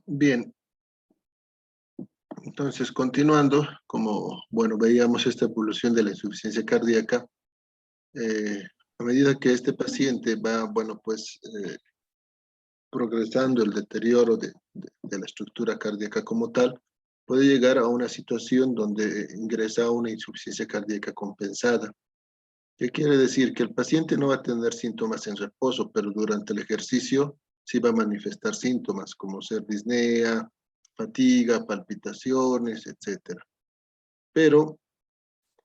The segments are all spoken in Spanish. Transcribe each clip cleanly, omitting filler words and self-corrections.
Bien, entonces continuando, como, bueno, veíamos esta evolución de la insuficiencia cardíaca, eh, a medida que este paciente va, bueno, pues progresando el deterioro de la estructura cardíaca como tal, puede llegar a una situación donde ingresa a una insuficiencia cardíaca compensada. ¿Qué quiere decir? Que el paciente no va a tener síntomas en reposo, pero durante el ejercicio sí va a manifestar síntomas como ser disnea, fatiga, palpitaciones, etcétera. Pero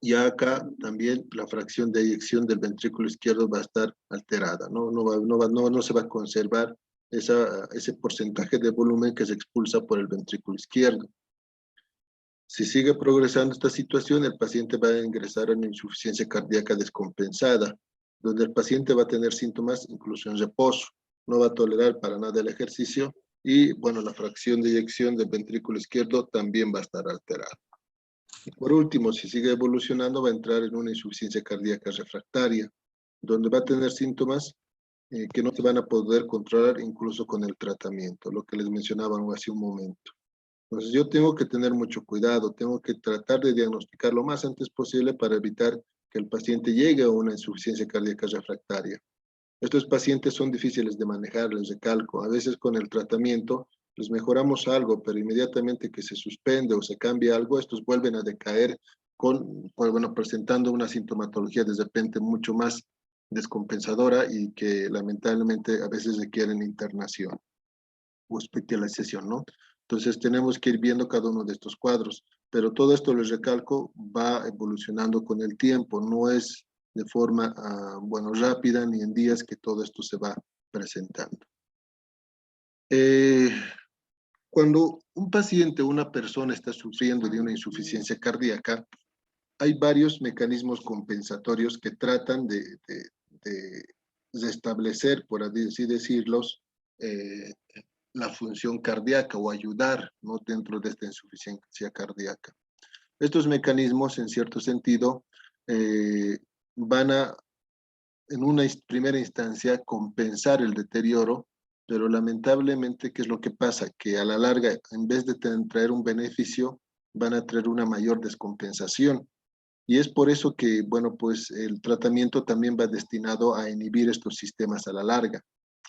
ya acá también la fracción de eyección del ventrículo izquierdo va a estar alterada, no se va a conservar ese porcentaje de volumen que se expulsa por el ventrículo izquierdo. Si sigue progresando esta situación, el paciente va a ingresar en insuficiencia cardíaca descompensada, donde el paciente va a tener síntomas incluso en reposo, no va a tolerar para nada el ejercicio y, bueno, la fracción de eyección del ventrículo izquierdo también va a estar alterada. Y por último, si sigue evolucionando, va a entrar en una insuficiencia cardíaca refractaria, donde va a tener síntomas que no se van a poder controlar incluso con el tratamiento, lo que les mencionaba hace un momento. Entonces yo tengo que tener mucho cuidado, tengo que tratar de diagnosticar lo más antes posible para evitar que el paciente llegue a una insuficiencia cardíaca refractaria. Estos pacientes son difíciles de manejar, les recalco. A veces con el tratamiento les mejoramos algo, pero inmediatamente que se suspende o se cambia algo, estos vuelven a decaer pues, bueno, presentando una sintomatología de repente mucho más descompensadora y que lamentablemente a veces requieren internación o hospitalización, ¿no? Entonces tenemos que ir viendo cada uno de estos cuadros, pero todo esto, les recalco, va evolucionando con el tiempo, no es de forma, bueno, rápida ni en días que todo esto se va presentando. Eh, Cuando un paciente o una persona está sufriendo de una insuficiencia cardíaca, hay varios mecanismos compensatorios que tratan de restablecer, por así decirlos, eh, la función cardíaca o ayudar, ¿no?, dentro de esta insuficiencia cardíaca. Estos mecanismos, en cierto sentido, van a, en una primera instancia, compensar el deterioro, pero lamentablemente, ¿qué es lo que pasa? Que a la larga, en vez de traer un beneficio, van a traer una mayor descompensación. Y es por eso que, bueno, pues el tratamiento también va destinado a inhibir estos sistemas a la larga.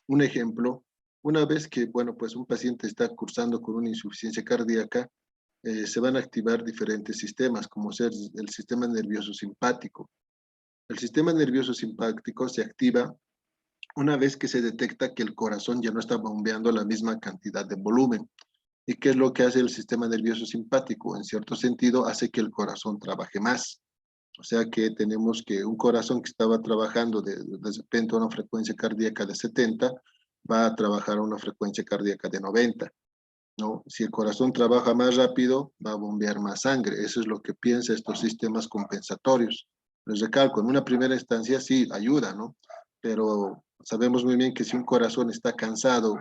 Un ejemplo, una vez que, bueno, pues un paciente está cursando con una insuficiencia cardíaca, se van a activar diferentes sistemas, como ser el sistema nervioso simpático. El sistema nervioso simpático se activa una vez que se detecta que el corazón ya no está bombeando la misma cantidad de volumen. ¿Y qué es lo que hace el sistema nervioso simpático? En cierto sentido, hace que el corazón trabaje más. O sea que tenemos que un corazón que estaba trabajando de repente a una frecuencia cardíaca de 70, va a trabajar a una frecuencia cardíaca de 90, ¿no? Si el corazón trabaja más rápido, va a bombear más sangre. Eso es lo que piensa estos sistemas compensatorios. Les recalco, en una primera instancia sí ayuda, ¿no? Pero sabemos muy bien que si un corazón está cansado,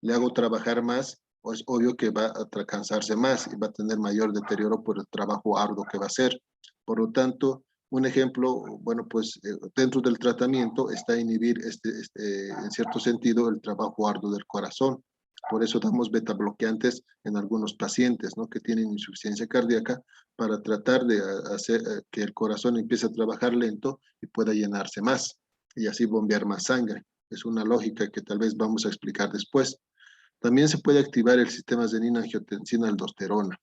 le hago trabajar más, pues obvio que va a cansarse más y va a tener mayor deterioro por el trabajo arduo que va a hacer. Por lo tanto, un ejemplo, bueno, pues dentro del tratamiento está inhibir en cierto sentido el trabajo arduo del corazón. Por eso damos beta bloqueantes en algunos pacientes, ¿no?, que tienen insuficiencia cardíaca, para tratar de hacer que el corazón empiece a trabajar lento y pueda llenarse más y así bombear más sangre. Es una lógica que tal vez vamos a explicar después. También se puede activar el sistema adenina-angiotensina-aldosterona.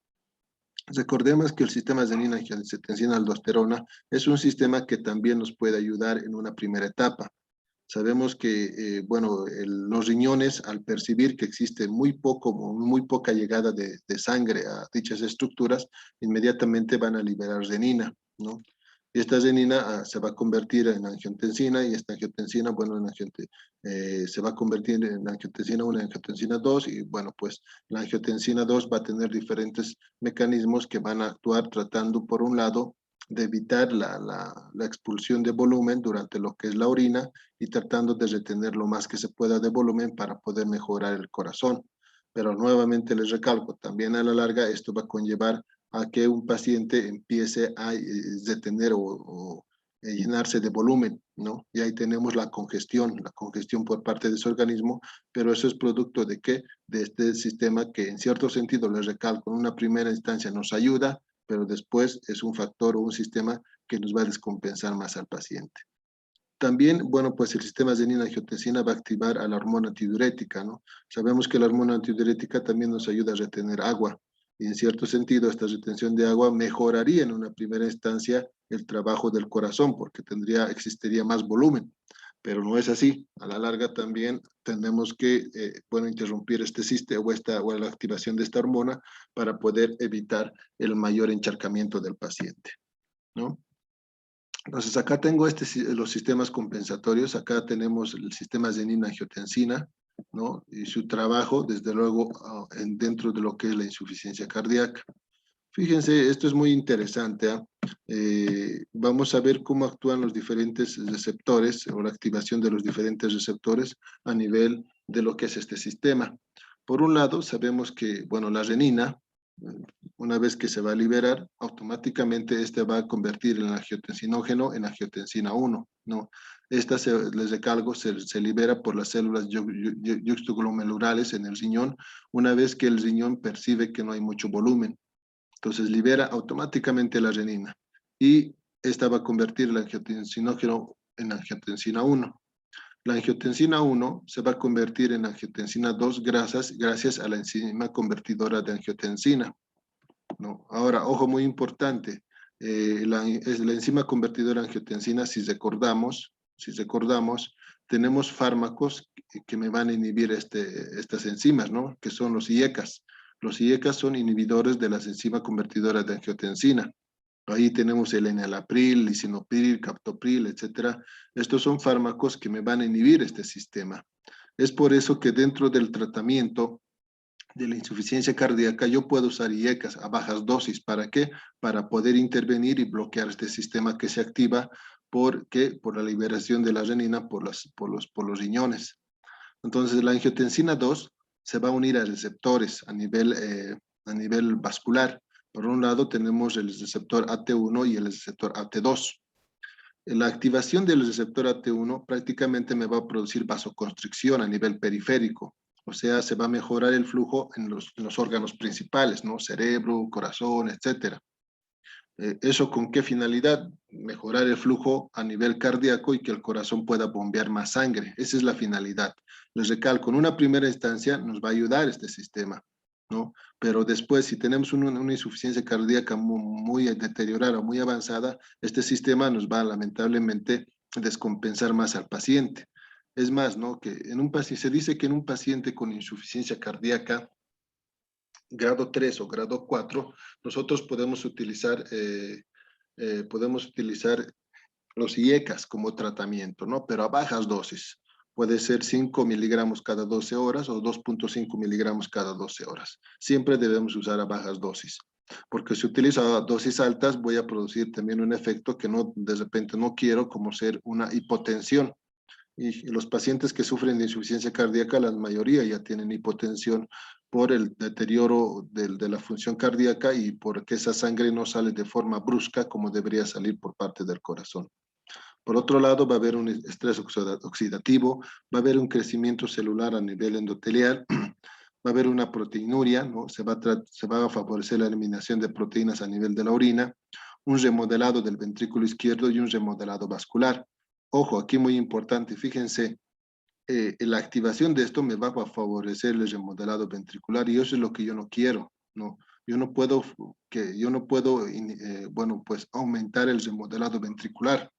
Recordemos que el sistema adenina-angiotensina-aldosterona es un sistema que también nos puede ayudar en una primera etapa. Sabemos que, bueno, los riñones, al percibir que existe muy poca llegada de sangre a dichas estructuras, inmediatamente van a liberar renina, ¿no? Y esta renina se va a convertir en angiotensina, y esta angiotensina, bueno, se va a convertir en angiotensina 1 y angiotensina 2, y bueno, pues la angiotensina 2 va a tener diferentes mecanismos que van a actuar tratando, por un lado, de evitar la expulsión de volumen durante lo que es la orina, y tratando de retener lo más que se pueda de volumen para poder mejorar el corazón. Pero nuevamente les recalco, también a la larga esto va a conllevar a que un paciente empiece a detener llenarse de volumen, ¿no? Y ahí tenemos la congestión por parte de su organismo, pero eso es producto de ¿qué? De este sistema que en cierto sentido, les recalco, en una primera instancia nos ayuda, pero después es un factor o un sistema que nos va a descompensar más al paciente. También, bueno, pues el sistema renin-angiotensina va a activar a la hormona antidiurética, ¿no? Sabemos que la hormona antidiurética también nos ayuda a retener agua, y en cierto sentido esta retención de agua mejoraría en una primera instancia el trabajo del corazón, porque existiría más volumen, pero no es así. A la larga también tenemos que, bueno, interrumpir este sistema o la activación de esta hormona para poder evitar el mayor encharcamiento del paciente, ¿no? Entonces, acá tengo los sistemas compensatorios. Acá tenemos el sistema renin-angiotensina, ¿no? Y su trabajo, desde luego, dentro de lo que es la insuficiencia cardíaca. Fíjense, esto es muy interesante, ¿ah? Vamos a ver cómo actúan los diferentes receptores o la activación de los diferentes receptores a nivel de lo que es este sistema. Por un lado, sabemos que, bueno, la renina, una vez que se va a liberar, automáticamente este va a convertir el angiotensinógeno en angiotensina 1, ¿no? Esta, les recalco, se libera por las células yuxtoglomerulares en el riñón, una vez que el riñón percibe que no hay mucho volumen. Entonces libera automáticamente la renina y esta va a convertir el angiotensinógeno en angiotensina 1. La angiotensina 1 se va a convertir en angiotensina 2 gracias a la enzima convertidora de angiotensina, ¿no? Ahora, ojo muy importante, la enzima convertidora de angiotensina, si recordamos, tenemos fármacos que me van a inhibir estas enzimas, ¿no? Que son los IECAs. Los IECAs son inhibidores de las enzimas convertidoras de angiotensina. Ahí tenemos el enalapril, lisinopril, captopril, etcétera. Estos son fármacos que me van a inhibir este sistema. Es por eso que dentro del tratamiento de la insuficiencia cardíaca yo puedo usar IECAs a bajas dosis. ¿Para qué? Para poder intervenir y bloquear este sistema que se activa por la liberación de la renina por los riñones. Entonces la angiotensina 2 se va a unir a receptores a nivel vascular. Por un lado tenemos el receptor AT1 y el receptor AT2. La activación del receptor AT1 prácticamente me va a producir vasoconstricción a nivel periférico, o sea, se va a mejorar el flujo en los órganos principales, ¿no? Cerebro, corazón, etcétera. ¿Eso con qué finalidad? Mejorar el flujo a nivel cardíaco y que el corazón pueda bombear más sangre. Esa es la finalidad. Les recalco, en una primera instancia nos va a ayudar este sistema, ¿no? Pero después, si tenemos una insuficiencia cardíaca muy deteriorada, muy avanzada, este sistema nos va a lamentablemente descompensar más al paciente. Es más, ¿no? Que se dice que en un paciente con insuficiencia cardíaca, grado 3 o grado 4, nosotros podemos utilizar los IECAs como tratamiento, ¿no? Pero a bajas dosis. Puede ser 5 miligramos cada 12 horas o 2.5 miligramos cada 12 horas. Siempre debemos usar a bajas dosis, porque si utilizo a dosis altas voy a producir también un efecto que de repente no quiero, como ser una hipotensión. Y los pacientes que sufren de insuficiencia cardíaca, la mayoría ya tienen hipotensión por el deterioro de la función cardíaca y porque esa sangre no sale de forma brusca como debería salir por parte del corazón. Por otro lado, va a haber un estrés oxidativo, va a haber un crecimiento celular a nivel endotelial, va a haber una proteinuria, ¿no? Se va a favorecer la eliminación de proteínas a nivel de la orina, un remodelado del ventrículo izquierdo y un remodelado vascular. Ojo, aquí muy importante, fíjense, la activación de esto me va a favorecer el remodelado ventricular y eso es lo que yo no quiero, ¿no? Yo no puedo bueno, pues aumentar el remodelado ventricular.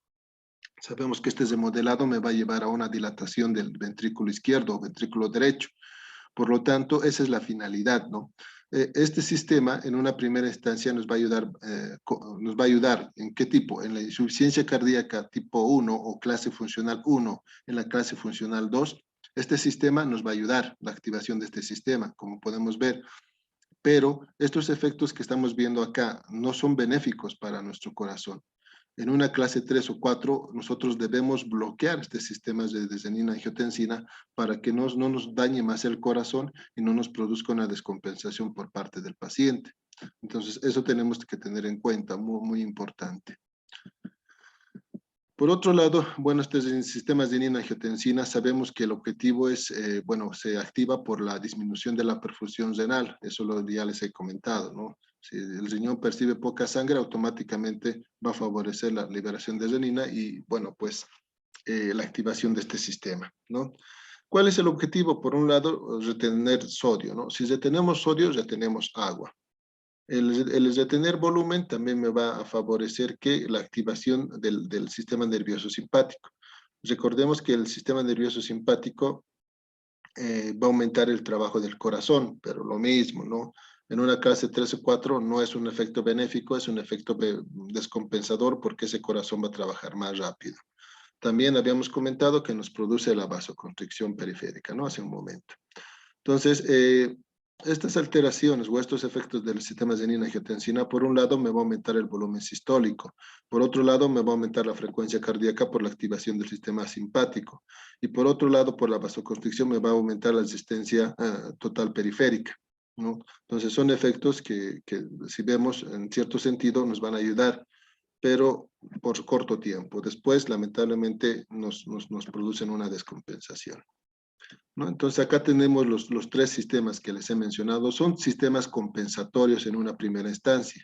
Sabemos que este remodelado me va a llevar a una dilatación del ventrículo izquierdo o ventrículo derecho. Por lo tanto, esa es la finalidad, ¿no? Este sistema, en una primera instancia, nos va a ayudar, ¿en qué tipo? En la insuficiencia cardíaca tipo 1 o clase funcional 1, en la clase funcional 2, este sistema nos va a ayudar, la activación de este sistema, como podemos ver. Pero estos efectos que estamos viendo acá no son benéficos para nuestro corazón. En una clase 3 o 4, nosotros debemos bloquear este sistema de renina-angiotensina para que no nos dañe más el corazón y no nos produzca una descompensación por parte del paciente. Entonces, eso tenemos que tener en cuenta, muy, muy importante. Por otro lado, bueno, estos sistemas de renin-angiotensina sabemos que el objetivo es, bueno, se activa por la disminución de la perfusión renal, eso ya les he comentado, ¿no? Si el riñón percibe poca sangre, automáticamente va a favorecer la liberación de renina y, bueno, pues la activación de este sistema, ¿no? ¿Cuál es el objetivo? Por un lado, retener sodio, ¿no? Si retenemos sodio, retenemos agua. El retener volumen también me va a favorecer que la activación del sistema nervioso simpático. Recordemos que el sistema nervioso simpático va a aumentar el trabajo del corazón, pero lo mismo, ¿no? En una clase 3 o 4 no es un efecto benéfico, es un efecto descompensador porque ese corazón va a trabajar más rápido. También habíamos comentado que nos produce la vasoconstricción periférica, ¿no? Hace un momento. Entonces, estas alteraciones o estos efectos del sistema de renin-angiotensina, por un lado me va a aumentar el volumen sistólico, por otro lado me va a aumentar la frecuencia cardíaca por la activación del sistema simpático, y por otro lado, por la vasoconstricción me va a aumentar la resistencia total periférica, ¿no? Entonces, son efectos que si vemos en cierto sentido nos van a ayudar, pero por corto tiempo. Después, lamentablemente, nos producen una descompensación, ¿no? Entonces, acá tenemos los tres sistemas que les he mencionado. Son sistemas compensatorios en una primera instancia.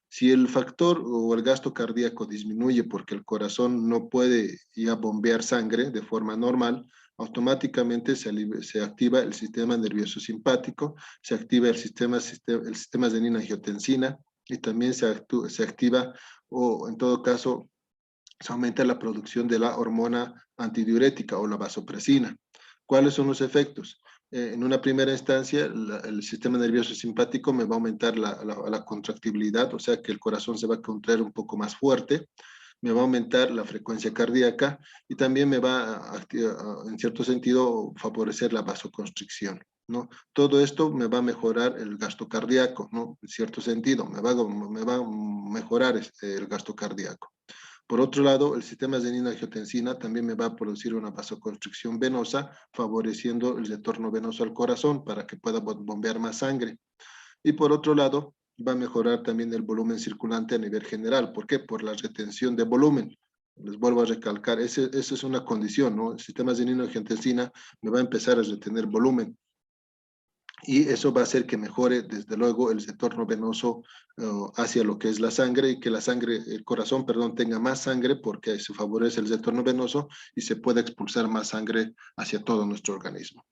Si el factor o el gasto cardíaco disminuye porque el corazón no puede ya bombear sangre de forma normal, automáticamente se activa el sistema nervioso simpático, se activa el sistema de renin-angiotensina y también se activa, o en todo caso, se aumenta la producción de la hormona antidiurética o la vasopresina. ¿Cuáles son los efectos? En una primera instancia, el sistema nervioso simpático me va a aumentar la contractibilidad, o sea que el corazón se va a contraer un poco más fuerte, me va a aumentar la frecuencia cardíaca y también me va en cierto sentido, favorecer la vasoconstricción, ¿no? Todo esto me va a mejorar el gasto cardíaco, ¿no? En cierto sentido, me va a mejorar el gasto cardíaco. Por otro lado, el sistema de renin-angiotensina también me va a producir una vasoconstricción venosa, favoreciendo el retorno venoso al corazón para que pueda bombear más sangre. Y por otro lado, va a mejorar también el volumen circulante a nivel general. ¿Por qué? Por la retención de volumen. Les vuelvo a recalcar, esa es una condición, ¿no? El sistema de renin-angiotensina me va a empezar a retener volumen. Y eso va a hacer que mejore, desde luego, el retorno venoso hacia lo que es la sangre y que la sangre, el corazón, perdón, tenga más sangre porque se favorece el retorno venoso y se puede expulsar más sangre hacia todo nuestro organismo.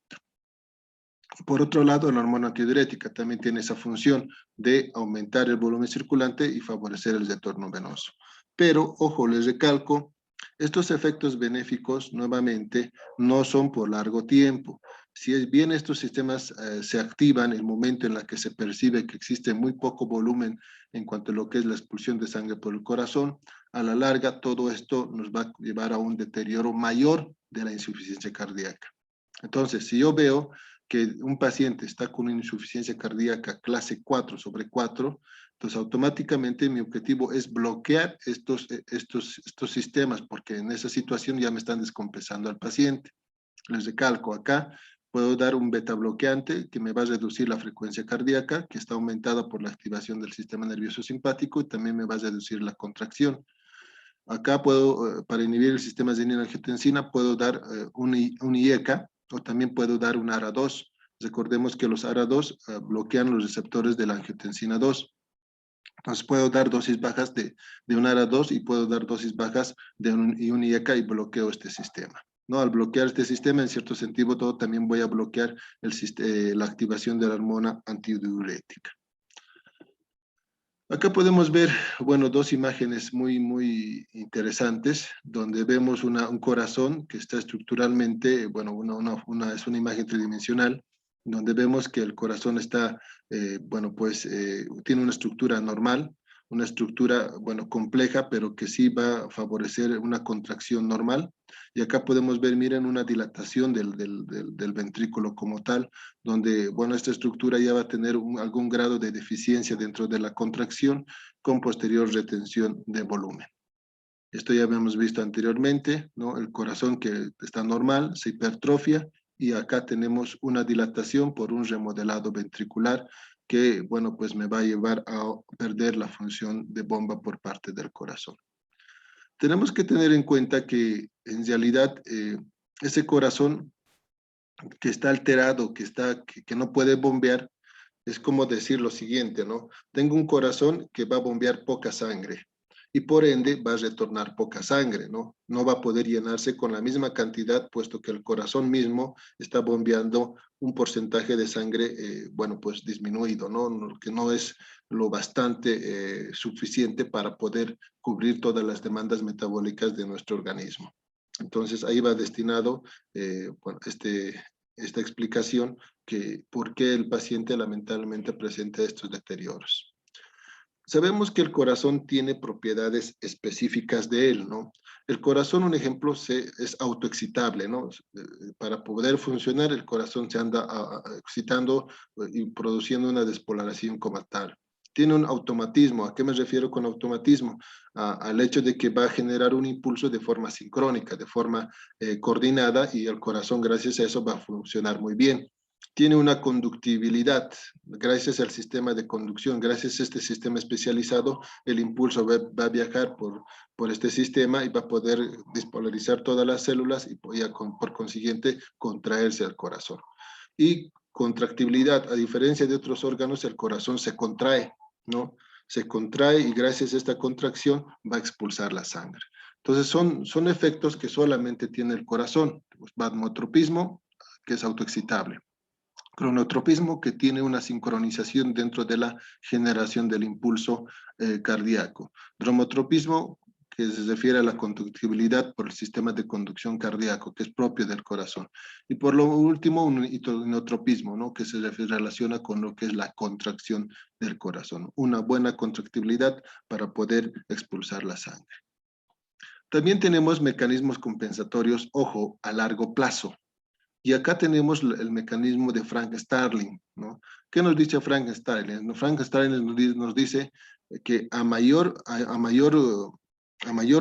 Por otro lado, la hormona antidiurética también tiene esa función de aumentar el volumen circulante y favorecer el retorno venoso. Pero, ojo, les recalco, estos efectos benéficos, nuevamente, no son por largo tiempo. Si bien estos sistemas se activan en el momento en el que se percibe que existe muy poco volumen en cuanto a lo que es la expulsión de sangre por el corazón, a la larga todo esto nos va a llevar a un deterioro mayor de la insuficiencia cardíaca. Entonces, si yo veo que un paciente está con una insuficiencia cardíaca clase 4/4, entonces automáticamente mi objetivo es bloquear estos sistemas, porque en esa situación ya me están descompensando al paciente. Les recalco, acá puedo dar un beta bloqueante que me va a reducir la frecuencia cardíaca, que está aumentada por la activación del sistema nervioso simpático, y también me va a reducir la contracción. Acá puedo, para inhibir el sistema de renin-angiotensina, puedo dar un IECA, o también puedo dar un ARA2. Recordemos que los ARA2 bloquean los receptores de la angiotensina 2. Entonces puedo dar dosis bajas de un ARA2 y puedo dar dosis bajas de un IECA y bloqueo este sistema, ¿no? Al bloquear este sistema, en cierto sentido, también voy a bloquear la activación de la hormona antidiurética. Acá podemos ver, bueno, dos imágenes muy interesantes, donde vemos un corazón que está estructuralmente, bueno, es una imagen tridimensional, donde vemos que el corazón está, bueno, pues tiene una estructura normal, una estructura, bueno, compleja, pero que sí va a favorecer una contracción normal. Y acá podemos ver, miren, una dilatación del ventrículo como tal, donde, bueno, esta estructura ya va a tener algún grado de deficiencia dentro de la contracción con posterior retención de volumen. Esto ya habíamos visto anteriormente, ¿no? El corazón que está normal, se hipertrofia, y acá tenemos una dilatación por un remodelado ventricular que, bueno, pues me va a llevar a perder la función de bomba por parte del corazón. Tenemos que tener en cuenta que en realidad ese corazón que está alterado, que no puede bombear, es como decir lo siguiente, ¿no? Tengo un corazón que va a bombear poca sangre y por ende va a retornar poca sangre, ¿no? No va a poder llenarse con la misma cantidad, puesto que el corazón mismo está bombeando un porcentaje de sangre, bueno, pues disminuido, ¿no? Que no es lo bastante suficiente para poder cubrir todas las demandas metabólicas de nuestro organismo. Entonces ahí va destinado bueno, esta explicación que por qué el paciente lamentablemente presenta estos deterioros. Sabemos que el corazón tiene propiedades específicas de él, ¿no? El corazón, un ejemplo, es autoexcitable, ¿no? Para poder funcionar, el corazón se anda excitando y produciendo una despolarización como tal. Tiene un automatismo. ¿A qué me refiero con automatismo? Al hecho de que va a generar un impulso de forma sincrónica, de forma coordinada, y el corazón, gracias a eso, va a funcionar muy bien. Tiene una conductibilidad, gracias al sistema de conducción, gracias a este sistema especializado, el impulso va a viajar por este sistema y va a poder despolarizar todas las células y por consiguiente contraerse al corazón. Y contractibilidad, a diferencia de otros órganos, el corazón se contrae, ¿no? Se contrae y gracias a esta contracción va a expulsar la sangre. Entonces son efectos que solamente tiene el corazón. Vasmotropismo, que es autoexcitable. Cronotropismo, que tiene una sincronización dentro de la generación del impulso cardíaco. Dromotropismo, que se refiere a la conductibilidad por el sistema de conducción cardíaco, que es propio del corazón. Y por lo último, un inotropismo, ¿no? Que se relaciona con lo que es la contracción del corazón. Una buena contractibilidad para poder expulsar la sangre. También tenemos mecanismos compensatorios, ojo, a largo plazo. Y acá tenemos el mecanismo de Frank Starling, ¿no? ¿Qué nos dice Frank Starling? Frank Starling nos dice que a mayor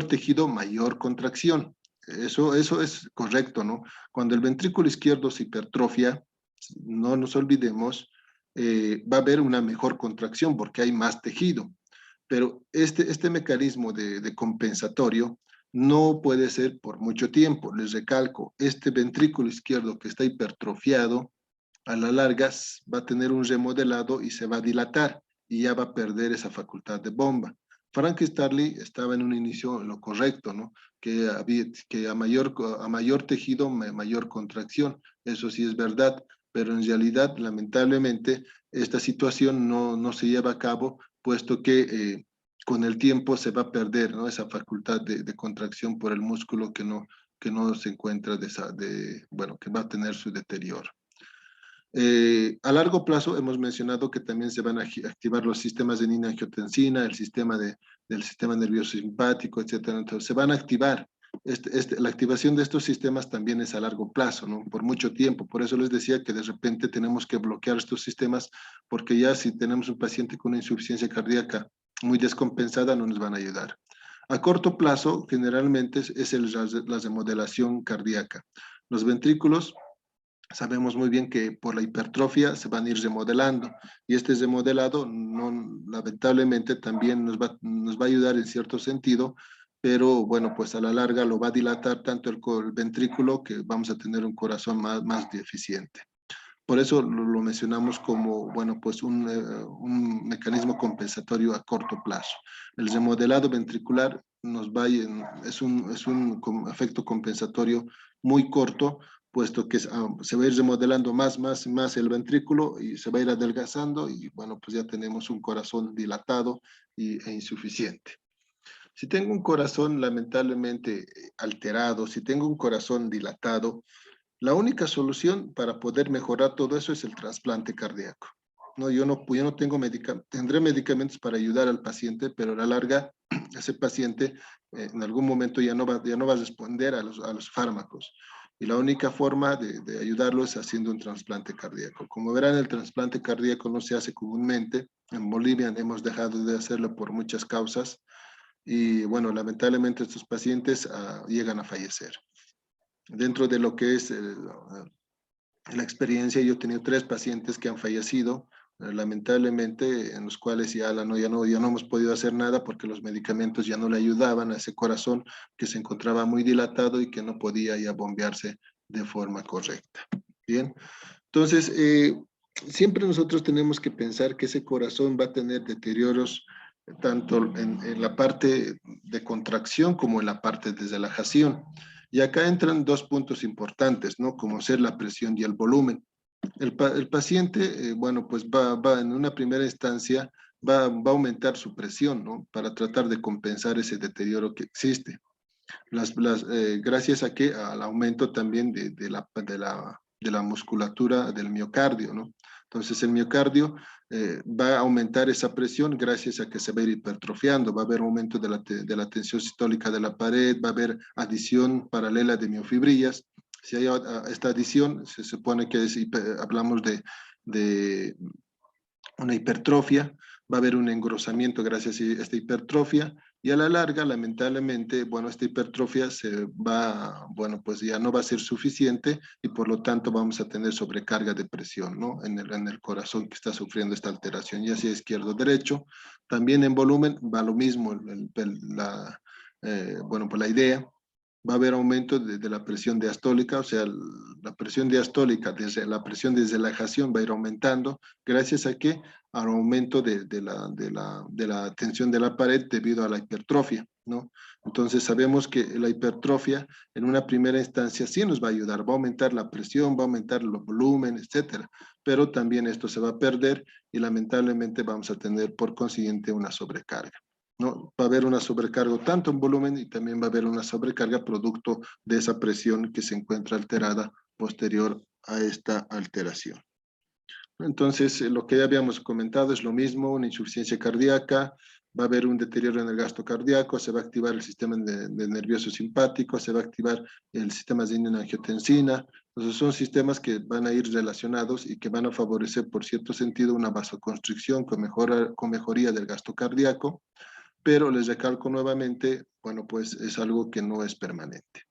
tejido, mayor contracción. Eso es correcto, ¿no? Cuando el ventrículo izquierdo se hipertrofia, no nos olvidemos, va a haber una mejor contracción porque hay más tejido. Pero este mecanismo de compensatorio no puede ser por mucho tiempo. Les recalco, este ventrículo izquierdo que está hipertrofiado, a la larga va a tener un remodelado y se va a dilatar y ya va a perder esa facultad de bomba. Frank Starling estaba en un inicio en lo correcto, ¿no? Que a mayor tejido, mayor contracción. Eso sí es verdad, pero en realidad, lamentablemente, esta situación no se lleva a cabo, puesto que con el tiempo se va a perder, ¿no? Esa facultad de contracción por el músculo que no se encuentra, bueno, que va a tener su deterioro. A largo plazo hemos mencionado que también se van a activar los sistemas de ninangiotensina, del sistema nervioso simpático, etcétera. Entonces se van a activar. La activación de estos sistemas también es a largo plazo, ¿no? Por mucho tiempo. Por eso les decía que de repente tenemos que bloquear estos sistemas, porque ya si tenemos un paciente con una insuficiencia cardíaca muy descompensada, no nos van a ayudar. A corto plazo, generalmente es la remodelación cardíaca. Los ventrículos, sabemos muy bien que por la hipertrofia se van a ir remodelando y este remodelado lamentablemente también nos va a ayudar en cierto sentido, pero bueno, pues a la larga lo va a dilatar tanto el ventrículo que vamos a tener un corazón más deficiente. Por eso lo mencionamos como, bueno, pues un mecanismo compensatorio a corto plazo. El remodelado ventricular es un efecto compensatorio muy corto, puesto que se va a ir remodelando más el ventrículo y se va a ir adelgazando y, bueno, pues ya tenemos un corazón dilatado e insuficiente. Si tengo un corazón lamentablemente alterado, si tengo un corazón dilatado, la única solución para poder mejorar todo eso es el trasplante cardíaco. No, yo no tengo medicamentos, tendré medicamentos para ayudar al paciente, pero a la larga ese paciente en algún momento ya no va a responder a los fármacos. Y la única forma de ayudarlo es haciendo un trasplante cardíaco. Como verán, el trasplante cardíaco no se hace comúnmente. En Bolivia hemos dejado de hacerlo por muchas causas. Y bueno, lamentablemente estos pacientes llegan a fallecer. Dentro de lo que es la experiencia, yo he tenido 3 pacientes que han fallecido lamentablemente, en los cuales ya no hemos podido hacer nada porque los medicamentos ya no le ayudaban a ese corazón que se encontraba muy dilatado y que no podía ya bombearse de forma correcta. Bien, entonces, siempre nosotros tenemos que pensar que ese corazón va a tener deterioros tanto en la parte de contracción como en la parte de relajación. Y acá entran dos puntos importantes, ¿no? Como ser la presión y el volumen. El paciente, bueno, pues va en una primera instancia, va a aumentar su presión, ¿no? Para tratar de compensar ese deterioro que existe. Gracias a que al aumento también de la musculatura del miocardio, ¿no? Entonces el miocardio va a aumentar esa presión gracias a que se va a ir hipertrofiando, va a haber aumento de la tensión sistólica de la pared, va a haber adición paralela de miofibrillas. Si hay esta adición, se supone que hablamos de una hipertrofia, va a haber un engrosamiento gracias a esta hipertrofia y a la larga, lamentablemente, bueno, esta hipertrofia bueno, pues ya no va a ser suficiente y por lo tanto vamos a tener sobrecarga de presión, ¿no? En el corazón que está sufriendo esta alteración, ya sea izquierdo o derecho. También en volumen va lo mismo, bueno, pues la idea va a haber aumento de la presión diastólica, o sea, la presión diastólica, la presión de relajación va a ir aumentando, gracias a que al aumento de la tensión de la pared debido a la hipertrofia, ¿no? Entonces sabemos que la hipertrofia en una primera instancia sí nos va a ayudar, va a aumentar la presión, va a aumentar el volumen, etcétera, pero también esto se va a perder y lamentablemente vamos a tener por consiguiente una sobrecarga. ¿No? Va a haber una sobrecarga tanto en volumen y también va a haber una sobrecarga producto de esa presión que se encuentra alterada posterior a esta alteración. Entonces, lo que ya habíamos comentado es lo mismo, una insuficiencia cardíaca, va a haber un deterioro en el gasto cardíaco, se va a activar el sistema de nervioso simpático, se va a activar el sistema de angiotensina. Entonces, son sistemas que van a ir relacionados y que van a favorecer, por cierto sentido, una vasoconstricción con mejoría del gasto cardíaco, pero les recalco nuevamente, bueno, pues es algo que no es permanente.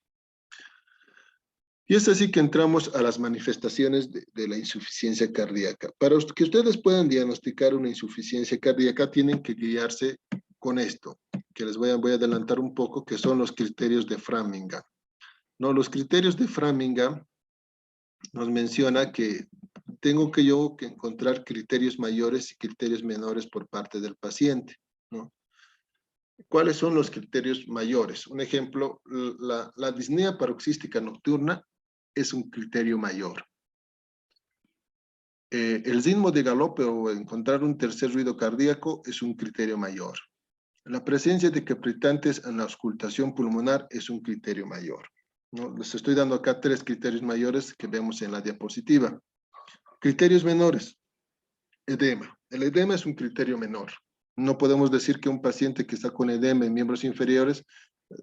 Y es así que entramos a las manifestaciones de la insuficiencia cardíaca. Para que ustedes puedan diagnosticar una insuficiencia cardíaca, tienen que guiarse con esto, que les voy a adelantar un poco, que son los criterios de Framingham. No, los criterios de Framingham nos menciona que tengo que encontrar criterios mayores y criterios menores por parte del paciente, ¿no? ¿Cuáles son los criterios mayores? Un ejemplo, la disnea paroxística nocturna es un criterio mayor. El ritmo de galope o encontrar un tercer ruido cardíaco es un criterio mayor. La presencia de crepitantes en la auscultación pulmonar es un criterio mayor, ¿no? Les estoy dando acá 3 criterios mayores que vemos en la diapositiva. Criterios menores. Edema. El edema es un criterio menor. No podemos decir que un paciente que está con edema en miembros inferiores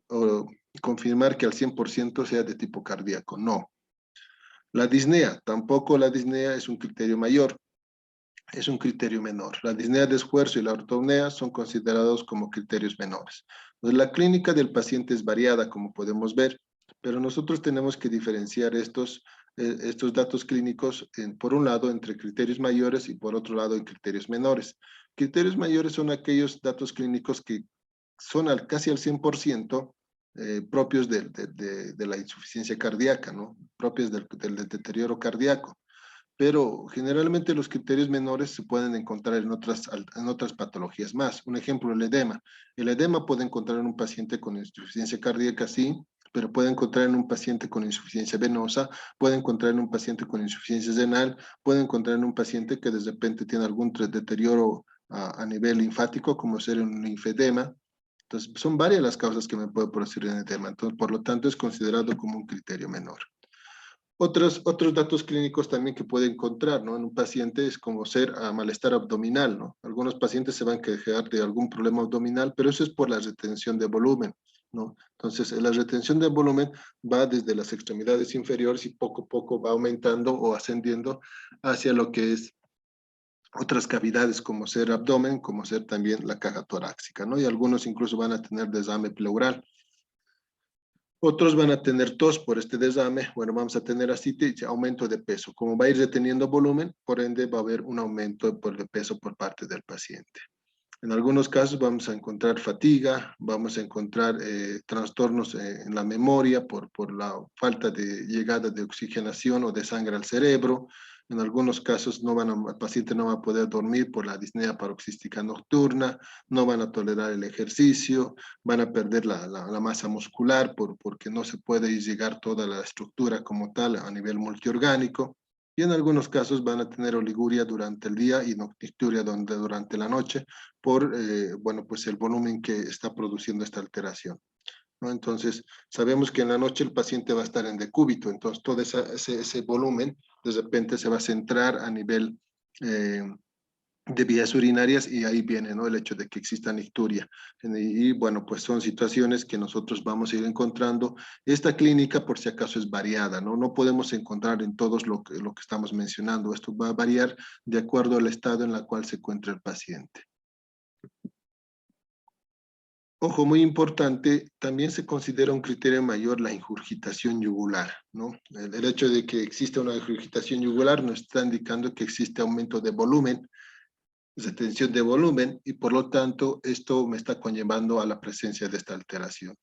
o confirmar que al 100% sea de tipo cardíaco. No. La disnea. Tampoco la disnea es un criterio mayor. Es un criterio menor. La disnea de esfuerzo y la ortopnea son considerados como criterios menores. Entonces, la clínica del paciente es variada, como podemos ver, pero nosotros tenemos que diferenciar estos datos clínicos, por un lado, entre criterios mayores y por otro lado, en criterios menores. Criterios mayores son aquellos datos clínicos que son casi al 100% propios de la insuficiencia cardíaca, ¿no? Propios del deterioro cardíaco. Pero generalmente los criterios menores se pueden encontrar en otras patologías más. Un ejemplo, el edema. El edema puede encontrar en un paciente con insuficiencia cardíaca, sí, pero puede encontrar en un paciente con insuficiencia venosa, puede encontrar en un paciente con insuficiencia renal, puede encontrar en un paciente que de repente tiene algún deterioro a nivel linfático, como ser un linfedema. Entonces, son varias las causas que me puede producir el edema. Entonces, por lo tanto, es considerado como un criterio menor. Otros datos clínicos también que puede encontrar, ¿no? En un paciente es como ser malestar abdominal, ¿no? Algunos pacientes se van a quejar de algún problema abdominal, pero eso es por la retención de volumen, ¿no? Entonces, la retención de volumen va desde las extremidades inferiores y poco a poco va aumentando o ascendiendo hacia lo que es otras cavidades como ser abdomen, como ser también la caja torácica, ¿no? Y algunos incluso van a tener desame pleural. Otros van a tener tos por este desame, bueno, vamos a tener ascitis, aumento de peso. Como va a ir reteniendo volumen, por ende va a haber un aumento de peso por parte del paciente. En algunos casos vamos a encontrar fatiga, vamos a encontrar trastornos en la memoria por la falta de llegada de oxigenación o de sangre al cerebro. En algunos casos el paciente no va a poder dormir por la disnea paroxística nocturna, no van a tolerar el ejercicio, van a perder la masa muscular porque no se puede llegar toda la estructura como tal a nivel multiorgánico. Y en algunos casos van a tener oliguria durante el día y nocturia durante la noche por, bueno, pues el volumen que está produciendo esta alteración, ¿no? Entonces, sabemos que en la noche el paciente va a estar en decúbito, entonces todo ese volumen de repente se va a centrar a nivel de vías urinarias y ahí viene, ¿no? El hecho de que exista nicturia. Y bueno, pues son situaciones que nosotros vamos a ir encontrando. Esta clínica, por si acaso, es variada, ¿no? No podemos encontrar en todos lo que estamos mencionando. Esto va a variar de acuerdo al estado en el cual se encuentra el paciente. Ojo, muy importante, también se considera un criterio mayor la ingurgitación yugular, ¿no? El hecho de que exista una ingurgitación yugular nos está indicando que existe aumento de volumen, retención de volumen, y por lo tanto esto me está conllevando a la presencia de esta alteración.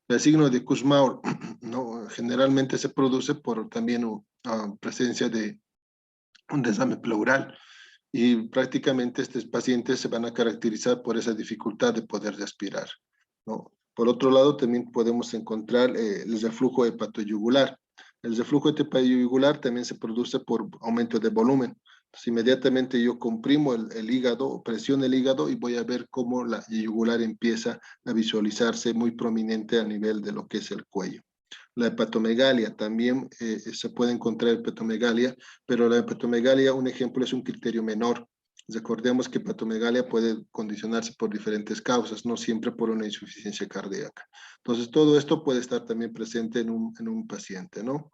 El signo de Kussmaul, ¿no? Generalmente se produce por también presencia de un desame pleural, y prácticamente estos pacientes se van a caracterizar por esa dificultad de poder respirar, ¿no? Por otro lado, también podemos encontrar el reflujo hepatoyugular. El reflujo hepatoyugular también se produce por aumento de volumen. Entonces, inmediatamente yo comprimo el hígado, presiono el hígado y voy a ver cómo la yugular empieza a visualizarse muy prominente a nivel de lo que es el cuello. La hepatomegalia, también se puede encontrar hepatomegalia, pero la hepatomegalia, un ejemplo, es un criterio menor. Recordemos que hepatomegalia puede condicionarse por diferentes causas, no siempre por una insuficiencia cardíaca. Entonces, todo esto puede estar también presente en un paciente, ¿no?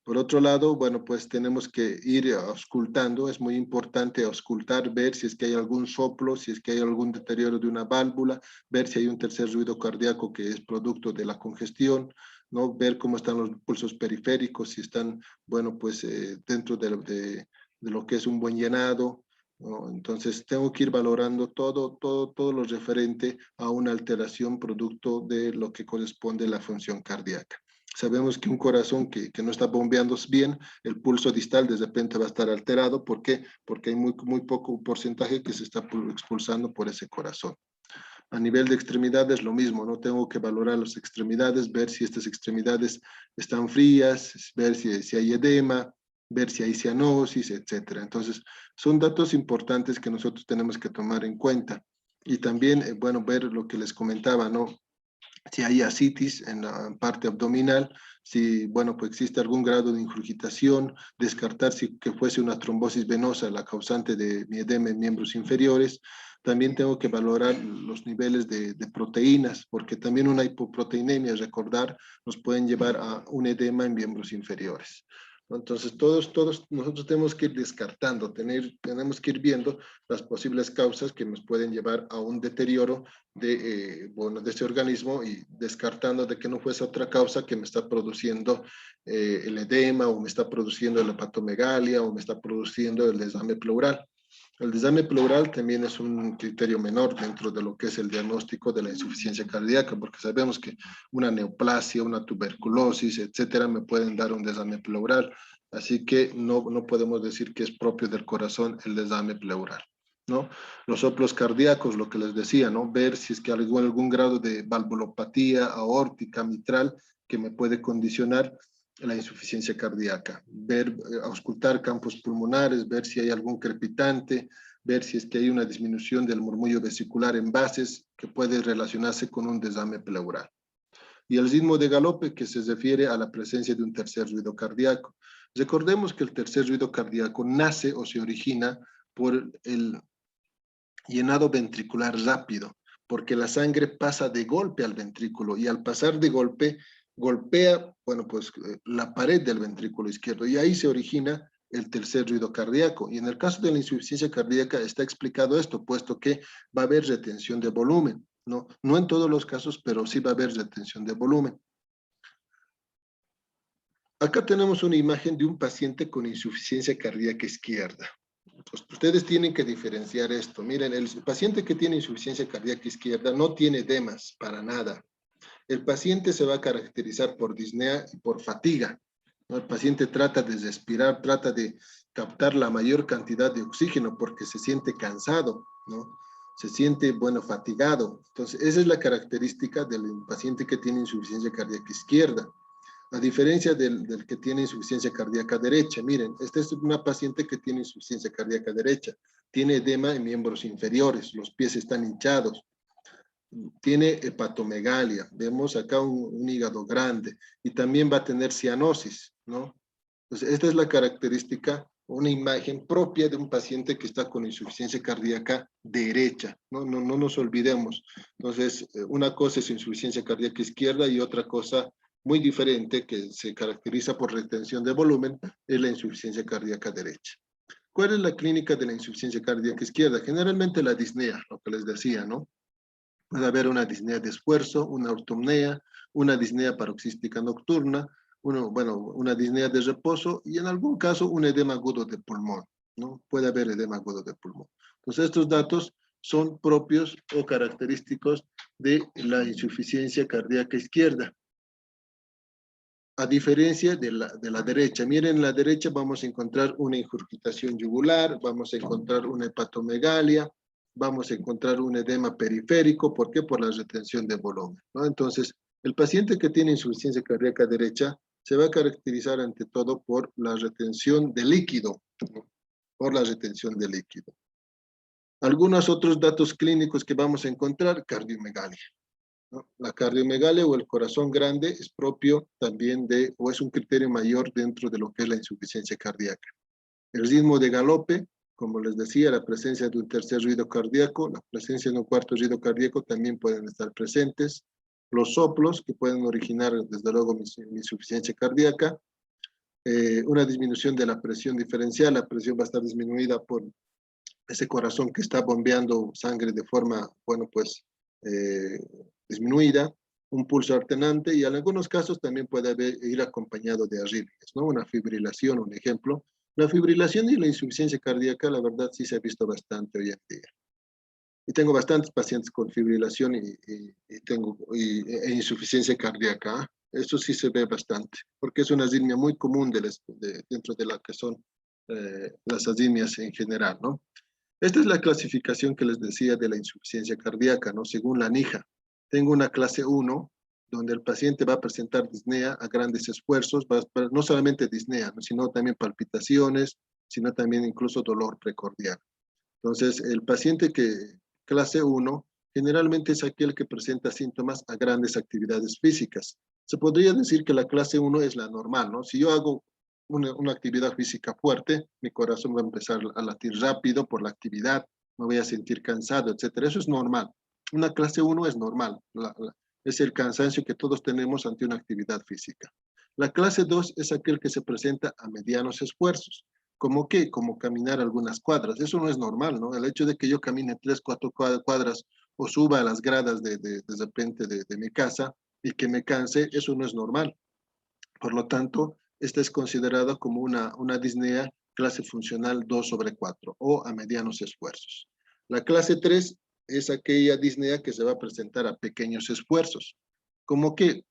Por otro lado, bueno, pues tenemos que ir auscultando, es muy importante auscultar, ver si es que hay algún soplo, si es que hay algún deterioro de una válvula, ver si hay un tercer ruido cardíaco que es producto de la congestión, ¿no? Ver cómo están los pulsos periféricos, si están, bueno, pues dentro de lo que es un buen llenado, ¿no? Entonces, tengo que ir valorando todo lo referente a una alteración producto de lo que corresponde a la función cardíaca. Sabemos que un corazón que no está bombeando bien, el pulso distal de repente va a estar alterado. ¿Por qué? Porque hay muy poco porcentaje que se está expulsando por ese corazón. A nivel de extremidades, lo mismo, ¿no? Tengo que valorar las extremidades, ver si estas extremidades están frías, ver si hay edema, ver si hay cianosis, etcétera. Entonces, son datos importantes que nosotros tenemos que tomar en cuenta. Y también, bueno, ver lo que les comentaba, ¿no? Si hay ascitis en la parte abdominal, si, bueno, pues existe algún grado de ingurgitación, descartar si que fuese una trombosis venosa la causante de mi edema en miembros inferiores. También tengo que valorar los niveles de proteínas, porque también una hipoproteinemia, recordar, nos pueden llevar a un edema en miembros inferiores. Entonces, todos nosotros tenemos que ir descartando, tenemos que ir viendo las posibles causas que nos pueden llevar a un deterioro bueno, de ese organismo, y descartando de que no fuese otra causa que me está produciendo el edema, o me está produciendo la hepatomegalia, o me está produciendo el desame pleural. El desame pleural también es un criterio menor dentro de lo que es el diagnóstico de la insuficiencia cardíaca, porque sabemos que una neoplasia, una tuberculosis, etcétera, me pueden dar un desame pleural. Así que no podemos decir que es propio del corazón el desame pleural, ¿no? Los soplos cardíacos, lo que les decía, ¿no? Ver si es que hay algún grado de valvulopatía aórtica mitral que me puede condicionar la insuficiencia cardíaca, ver, auscultar campos pulmonares, ver si hay algún crepitante, ver si es que hay una disminución del murmullo vesicular en bases que puede relacionarse con un desame pleural. Y el ritmo de galope, que se refiere a la presencia de un tercer ruido cardíaco. Recordemos que el tercer ruido cardíaco nace o se origina por el llenado ventricular rápido, porque la sangre pasa de golpe al ventrículo, y al pasar de golpe, golpea, bueno, pues la pared del ventrículo izquierdo, y ahí se origina el tercer ruido cardíaco. Y en el caso de la insuficiencia cardíaca está explicado esto, puesto que va a haber retención de volumen, ¿no? No en todos los casos, pero sí va a haber retención de volumen. Acá tenemos una imagen de un paciente con insuficiencia cardíaca izquierda. Entonces, ustedes tienen que diferenciar esto. Miren, el paciente que tiene insuficiencia cardíaca izquierda no tiene edemas para nada. El paciente se va a caracterizar por disnea y por fatiga, ¿no? El paciente trata de respirar, trata de captar la mayor cantidad de oxígeno porque se siente cansado, ¿no? Se siente, bueno, fatigado. Entonces, esa es la característica del paciente que tiene insuficiencia cardíaca izquierda. A diferencia del que tiene insuficiencia cardíaca derecha. Miren, esta es una paciente que tiene insuficiencia cardíaca derecha. Tiene edema en miembros inferiores, los pies están hinchados, tiene hepatomegalia, vemos acá un hígado grande y también va a tener cianosis, ¿no? Entonces, esta es la característica, una imagen propia de un paciente que está con insuficiencia cardíaca derecha, no nos olvidemos. Entonces, una cosa es insuficiencia cardíaca izquierda y otra cosa muy diferente que se caracteriza por retención de volumen es la insuficiencia cardíaca derecha. ¿Cuál es la clínica de la insuficiencia cardíaca izquierda? Generalmente la disnea, lo que les decía, ¿no? Puede haber una disnea de esfuerzo, una ortopnea, una disnea paroxística nocturna, una disnea de reposo y en algún caso un edema agudo de pulmón, ¿no? Puede haber edema agudo de pulmón. Entonces estos datos son propios o característicos de la insuficiencia cardíaca izquierda. A diferencia de la derecha. Miren, en la derecha vamos a encontrar una ingurgitación yugular, vamos a encontrar una hepatomegalia, vamos a encontrar un edema periférico. ¿Por qué? Por la retención de volumen, ¿no? Entonces, el paciente que tiene insuficiencia cardíaca derecha se va a caracterizar ante todo por la retención de líquido, ¿no? Por la retención de líquido. Algunos otros datos clínicos que vamos a encontrar, cardiomegalia, ¿no? La cardiomegalia o el corazón grande es propio también de, o es un criterio mayor dentro de lo que es la insuficiencia cardíaca. El ritmo de galope, como les decía, la presencia de un tercer ruido cardíaco, la presencia de un cuarto ruido cardíaco también pueden estar presentes. Los soplos, que pueden originar, desde luego, mi insuficiencia cardíaca. Una disminución de la presión diferencial, la presión va a estar disminuida por ese corazón que está bombeando sangre de forma, bueno, pues, eh, disminuida, un pulso alternante y en algunos casos también puede ir acompañado de arritmias, ¿no? Una fibrilación, un ejemplo. La fibrilación y la insuficiencia cardíaca, la verdad, sí se ha visto bastante hoy en día. Y tengo bastantes pacientes con fibrilación e insuficiencia cardíaca. Eso sí se ve bastante, porque es una arritmia muy común dentro de la que son las arritmias en general, ¿no? Esta es la clasificación que les decía de la insuficiencia cardíaca, ¿no? Según la NIJA. Tengo una clase 1, donde el paciente va a presentar disnea a grandes esfuerzos, no solamente disnea, ¿no? Sino también palpitaciones, sino también incluso dolor precordial. Entonces, el paciente que clase 1 generalmente es aquel que presenta síntomas a grandes actividades físicas. Se podría decir que la clase 1 es la normal, ¿no? Si yo hago una actividad física fuerte, mi corazón va a empezar a latir rápido por la actividad, me voy a sentir cansado, etcétera. Eso es normal. Una clase 1 es normal. Es el cansancio que todos tenemos ante una actividad física. La clase 2 es aquel que se presenta a medianos esfuerzos. ¿Cómo qué? Como caminar algunas cuadras. Eso no es normal, ¿no? El hecho de que yo camine 3, 4 cuadras o suba a las gradas de repente de mi casa y que me canse, eso no es normal. Por lo tanto, esta es considerada como una disnea clase funcional 2/4 o a medianos esfuerzos. La clase 3 es aquella disnea que se va a presentar a pequeños esfuerzos. ¿Cómo qué?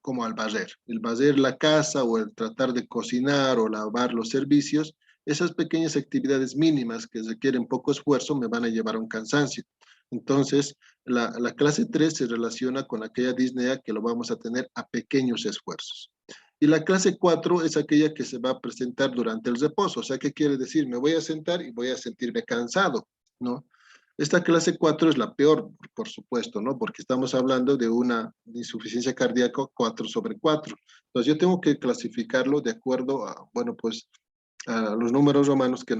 Como al barrer. El barrer la casa o el tratar de cocinar o lavar los servicios, esas pequeñas actividades mínimas que requieren poco esfuerzo me van a llevar a un cansancio. Entonces, la clase 3 se relaciona con aquella disnea que lo vamos a tener a pequeños esfuerzos. Y la clase 4 es aquella que se va a presentar durante el reposo. O sea, ¿qué quiere decir? Me voy a sentar y voy a sentirme cansado, ¿no? Esta clase 4 es la peor, por supuesto, ¿no? Porque estamos hablando de una insuficiencia cardíaca 4/4. Entonces yo tengo que clasificarlo de acuerdo a, bueno, pues, a los números romanos que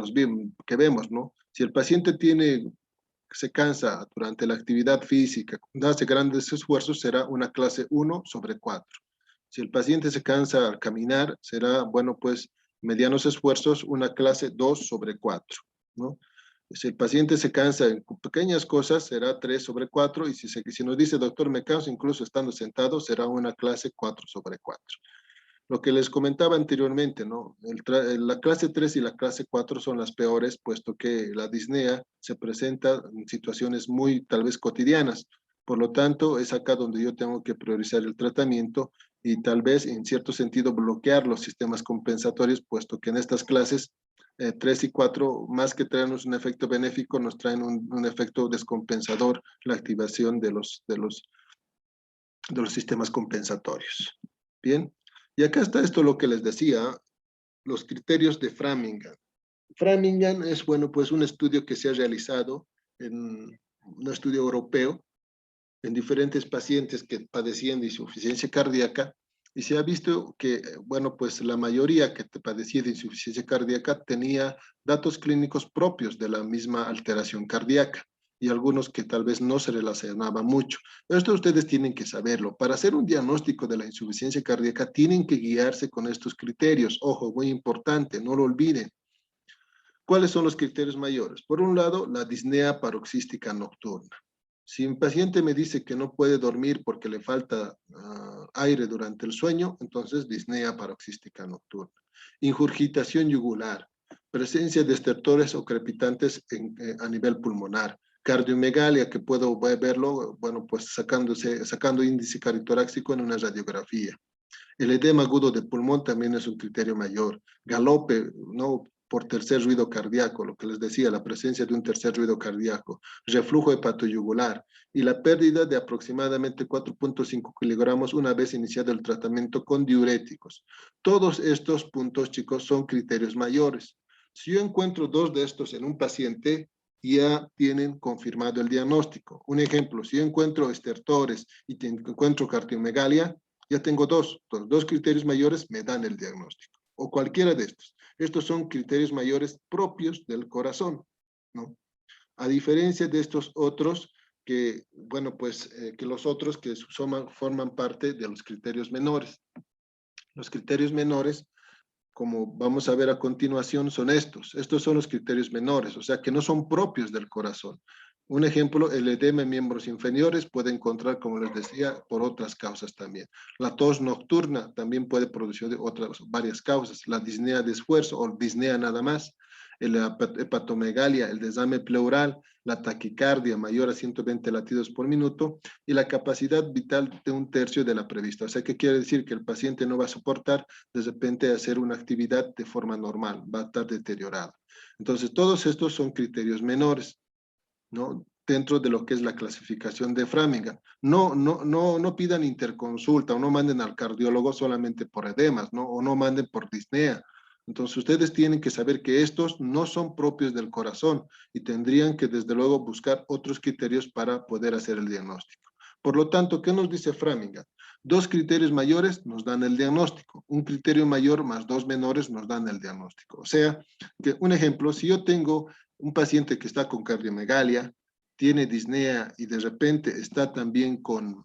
vemos, ¿no? Si el paciente se cansa durante la actividad física, hace grandes esfuerzos, será una clase 1/4. Si el paciente se cansa al caminar, será, bueno, pues, medianos esfuerzos, una clase 2/4, ¿no? Si el paciente se cansa en pequeñas cosas, será 3/4, y si nos dice, doctor, me canso incluso estando sentado, será una clase 4/4. Lo que les comentaba anteriormente, ¿no? La clase 3 y la clase 4 son las peores, puesto que la disnea se presenta en situaciones muy, tal vez, cotidianas. Por lo tanto, es acá donde yo tengo que priorizar el tratamiento y tal vez, en cierto sentido, bloquear los sistemas compensatorios, puesto que en estas clases 3 y 4, más que traernos un efecto benéfico, nos traen un efecto descompensador, la activación de los sistemas compensatorios. Bien, y acá está esto lo que les decía, los criterios de Framingham. Framingham es, bueno, pues un estudio que se ha realizado en un estudio europeo en diferentes pacientes que padecían de insuficiencia cardíaca y se ha visto que, bueno, pues la mayoría que padecía de insuficiencia cardíaca tenía datos clínicos propios de la misma alteración cardíaca y algunos que tal vez no se relacionaban mucho. Esto ustedes tienen que saberlo. Para hacer un diagnóstico de la insuficiencia cardíaca tienen que guiarse con estos criterios. Ojo, muy importante, no lo olviden. ¿Cuáles son los criterios mayores? Por un lado, la disnea paroxística nocturna. Si un paciente me dice que no puede dormir porque le falta aire durante el sueño, entonces disnea paroxística nocturna. Ingurgitación yugular, presencia de estertores o crepitantes a nivel pulmonar. Cardiomegalia, que puedo verlo, bueno, pues sacando índice cardiothorácico en una radiografía. El edema agudo de pulmón también es un criterio mayor. Galope, ¿no? Por tercer ruido cardíaco, lo que les decía, la presencia de un tercer ruido cardíaco, reflujo hepatoyugular y la pérdida de aproximadamente 4.5 kilogramos una vez iniciado el tratamiento con diuréticos. Todos estos puntos, chicos, son criterios mayores. Si yo encuentro dos de estos en un paciente, ya tienen confirmado el diagnóstico. Un ejemplo, si yo encuentro estertores y encuentro cardiomegalia, ya tengo dos criterios mayores, me dan el diagnóstico. O cualquiera de estos. Estos son criterios mayores propios del corazón, ¿no? A diferencia de estos otros que, bueno, pues que los otros que forman parte de los criterios menores. Los criterios menores, como vamos a ver a continuación, son estos. Estos son los criterios menores, o sea, que no son propios del corazón. Un ejemplo, el edema en miembros inferiores puede encontrar, como les decía, por otras causas también. La tos nocturna también puede producir de varias causas. La disnea de esfuerzo o disnea nada más. La hepatomegalia, el desame pleural, la taquicardia mayor a 120 latidos por minuto y la capacidad vital de un tercio de la prevista. O sea, ¿qué quiere decir? Que el paciente no va a soportar de repente hacer una actividad de forma normal, va a estar deteriorado. Entonces, todos estos son criterios menores, ¿no? Dentro de lo que es la clasificación de Framingham. No pidan interconsulta o no manden al cardiólogo solamente por edemas, ¿no? O no manden por disnea. Entonces, ustedes tienen que saber que estos no son propios del corazón y tendrían que, desde luego, buscar otros criterios para poder hacer el diagnóstico. Por lo tanto, ¿qué nos dice Framingham? Dos criterios mayores nos dan el diagnóstico. Un criterio mayor más dos menores nos dan el diagnóstico. O sea, que un ejemplo, si yo tengo un paciente que está con cardiomegalia, tiene disnea y de repente está también con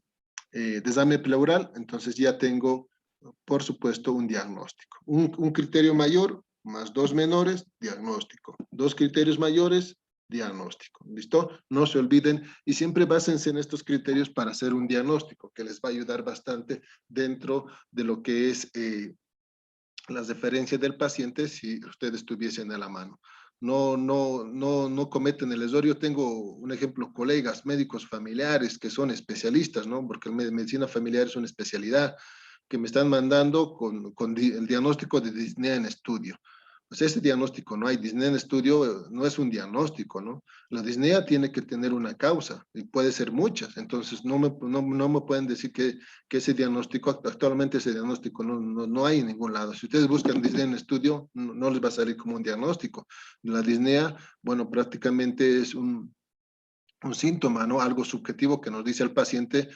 desame pleural, entonces ya tengo, por supuesto, un diagnóstico. Un criterio mayor más dos menores, diagnóstico. Dos criterios mayores, diagnóstico. ¿Listo? No se olviden y siempre básense en estos criterios para hacer un diagnóstico que les va a ayudar bastante dentro de lo que es las referencias del paciente si ustedes tuviesen a la mano. No cometen el error. Yo tengo un ejemplo, colegas, médicos familiares que son especialistas, ¿no? Porque medicina familiar es una especialidad que me están mandando con el diagnóstico de disnea en estudio. Pues ese diagnóstico no hay. Disnea en estudio no es un diagnóstico, ¿no? La disnea tiene que tener una causa y puede ser muchas. Entonces, no me pueden decir que ese diagnóstico, actualmente ese diagnóstico no hay en ningún lado. Si ustedes buscan disnea en estudio, no les va a salir como un diagnóstico. La disnea, bueno, prácticamente es un síntoma, ¿no? Algo subjetivo que nos dice el paciente